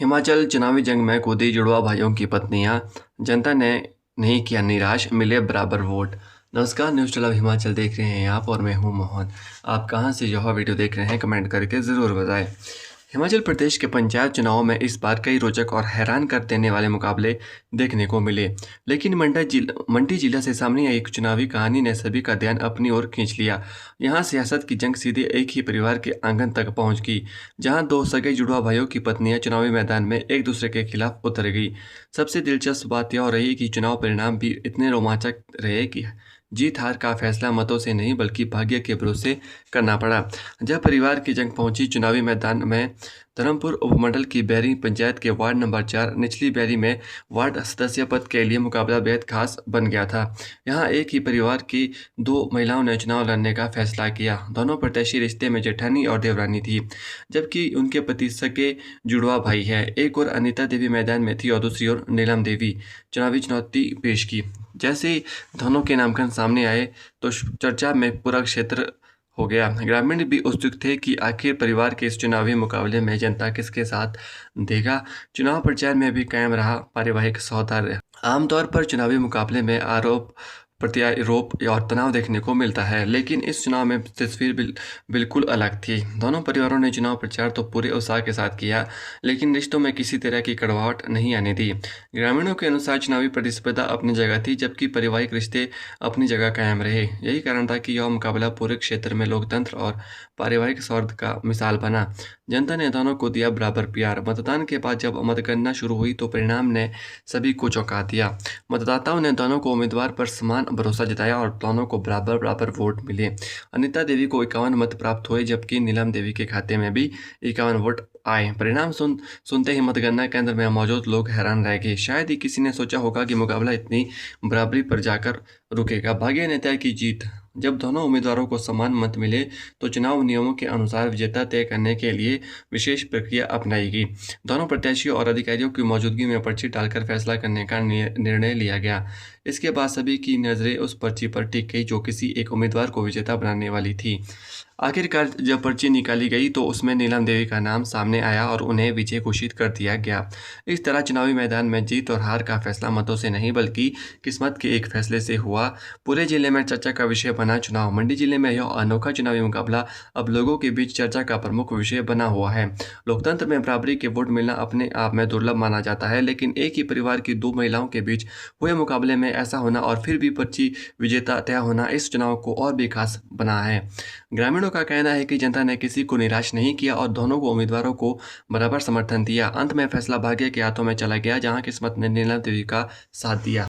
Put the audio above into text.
हिमाचल चुनावी जंग में कूदी जुड़वा भाइयों की पत्नियां, जनता ने नहीं किया निराश, मिले बराबर वोट। नमस्कार, न्यूज़ टू लव हिमाचल देख रहे हैं आप और मैं हूं मोहन। आप कहां से यह वीडियो देख रहे हैं कमेंट करके ज़रूर बताएं। हिमाचल प्रदेश के पंचायत चुनावों में इस बार कई रोचक और हैरान कर देने वाले मुकाबले देखने को मिले, लेकिन मंडी जिला से सामने आई एक चुनावी कहानी ने सभी का ध्यान अपनी ओर खींच लिया। यहाँ सियासत की जंग सीधे एक ही परिवार के आंगन तक पहुंच गई, जहां दो सगे जुड़वा भाइयों की पत्नियां चुनावी मैदान में एक दूसरे के खिलाफ उतर गई। सबसे दिलचस्प बात यह रही कि चुनाव परिणाम भी इतने रोमांचक रहे कि जीत हार का फैसला मतों से नहीं बल्कि भाग्य के भरोसे करना पड़ा। जब परिवार की जंग पहुंची चुनावी मैदान में, धर्मपुर उपमंडल की बैरी पंचायत के वार्ड नंबर 4 निचली बैरी में वार्ड सदस्य पद के लिए मुकाबला बेहद खास बन गया था। यहाँ एक ही परिवार की दो महिलाओं ने चुनाव लड़ने का फैसला किया। दोनों प्रत्याशी रिश्ते में जेठानी और देवरानी थी, जबकि उनके पति सगे जुड़वा भाई है। एक और अनीता देवी मैदान में थी और दूसरी ओर नीलम देवी। चुनावी चुनौती पेश की। जैसे ही दोनों के नामांकन सामने आए तो चर्चा में पूरा क्षेत्र हो गया। ग्रामीण भी उत्सुक थे कि आखिर परिवार के इस चुनावी मुकाबले में जनता किसके साथ देगा। चुनाव प्रचार में भी कायम रहा पारिवारिक सौहार्द। आमतौर पर चुनावी मुकाबले में आरोप प्रत्यारोप और तनाव देखने को मिलता है, लेकिन इस चुनाव में तस्वीर बिल्कुल अलग थी। दोनों परिवारों ने चुनाव प्रचार तो पूरे उत्साह के साथ किया, लेकिन रिश्तों में किसी तरह की कड़वाहट नहीं आने दी। ग्रामीणों के अनुसार चुनावी प्रतिस्पर्धा अपनी जगह थी, जबकि पारिवारिक रिश्ते अपनी जगह कायम रहे। यही कारण था कि यह मुकाबला पूरे क्षेत्र में लोकतंत्र और पारिवारिक सौहार्द का मिसाल बना। जनता ने दोनों को दिया बराबर प्यार। मतदान के बाद जब मतगणना शुरू हुई तो परिणाम ने सभी को चौंका दिया। मतदाताओं ने दोनों को उम्मीदवार पर समान भरोसा जताया और दोनों को बराबर बराबर वोट मिले। अनीता देवी को 51 मत प्राप्त हुए, जबकि नीलम देवी के खाते में भी 51 वोट आए। परिणाम सुनते ही मतगणना केंद्र में मौजूद लोग हैरान रह गए। शायद ही किसी ने सोचा होगा कि मुकाबला इतनी बराबरी पर जाकर रुकेगा। भाग्य ने तय की जीत। जब दोनों उम्मीदवारों को समान मत मिले तो चुनाव नियमों के अनुसार विजेता तय करने के लिए विशेष प्रक्रिया अपनाई गई। दोनों प्रत्याशियों और अधिकारियों की मौजूदगी में पर्ची डालकर फैसला करने का निर्णय लिया गया। इसके बाद सभी की नज़रें उस पर्ची पर टिक गई जो किसी एक उम्मीदवार को विजेता बनाने वाली थी। आखिरकार जब पर्ची निकाली गई तो उसमें नीलम देवी का नाम सामने आया और उन्हें विजय घोषित कर दिया गया। इस तरह चुनावी मैदान में जीत और हार का फैसला मतों से नहीं बल्कि किस्मत के एक फैसले से हुआ। पूरे जिले में चर्चा का विषय बना चुनाव। मंडी जिले में यह अनोखा चुनावी मुकाबला अब लोगों के बीच चर्चा का प्रमुख विषय बना हुआ है। लोकतंत्र में बराबरी के वोट मिलना अपने आप में दुर्लभ माना जाता है, लेकिन एक ही परिवार की दो महिलाओं के बीच हुए मुकाबले में ऐसा होना और फिर भी पर्ची विजेता तय होना इस चुनाव को और भी खास बना है। ग्रामीणों का कहना है कि जनता ने किसी को निराश नहीं किया और दोनों को उम्मीदवारों को बराबर समर्थन दिया। अंत में फैसला भाग्य के हाथों में चला गया, जहां किस्मत ने नीलम देवी का साथ दिया।